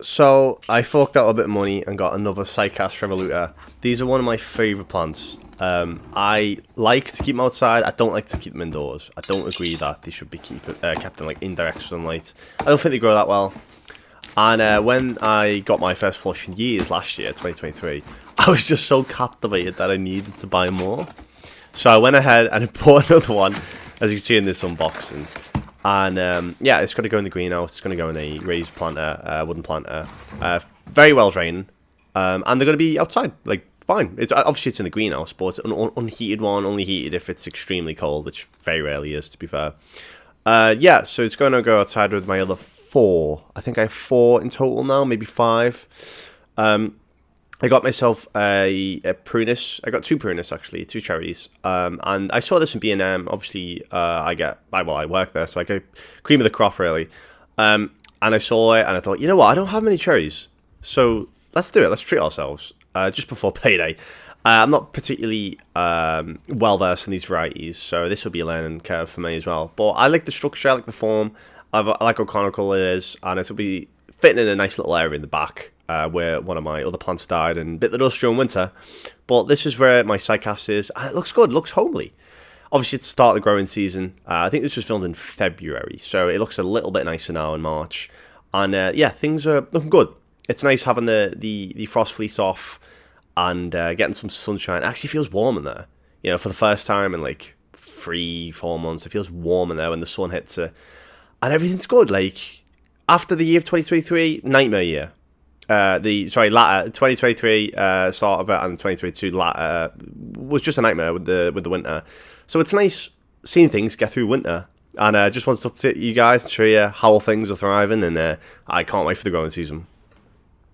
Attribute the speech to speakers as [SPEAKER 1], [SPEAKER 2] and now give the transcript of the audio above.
[SPEAKER 1] So I forked out a bit of money and got another Cycas Revoluta. These are one of my favourite plants. I like to keep them outside. I don't like to keep them indoors. I don't agree that they should be kept in like indirect sunlight. I don't think they grow that well. And when I got my first flush in years last year, 2023, I was just so captivated that I needed to buy more. So I went ahead and bought another one, as you can see in this unboxing. And yeah, it's going to go in the greenhouse. It's going to go in a raised planter, wooden planter. Very well drained. And they're going to be outside, like, fine. Obviously, it's in the greenhouse, but it's an unheated one, only heated if it's extremely cold, which very rarely is, to be fair. Yeah, so it's going to go outside with my other four. I think I have four in total now, maybe five. I got myself a prunus. I got two prunus, actually, two cherries. And I saw this in B&M. Obviously, I work there, so I get cream of the crop, really. And I saw it, and I thought, you know what? I don't have many cherries. So let's do it. Let's treat ourselves just before payday. I'm not particularly well-versed in these varieties, so this will be a learning curve for me as well. But I like the structure. I like the form. I like how conical it is, and it'll be fitting in a nice little area in the back. Where one of my other plants died and bit the dust during winter. But this is where my Cycas is, and it looks good, it looks homely. Obviously, it's the start of the growing season. I think this was filmed in February, so it looks a little bit nicer now in March. And yeah, things are looking good. It's nice having the frost fleece off and getting some sunshine. It actually feels warm in there. You know, for the first time in like 3-4 months, it feels warm in there when the sun hits it. And everything's good. Like, after the year of 2023, nightmare year. Latter 2023 start of it and 2022 latter was just a nightmare with the winter. So it's nice seeing things get through winter, and just wanted to update you guys to show you how things are thriving, and I can't wait for the growing season.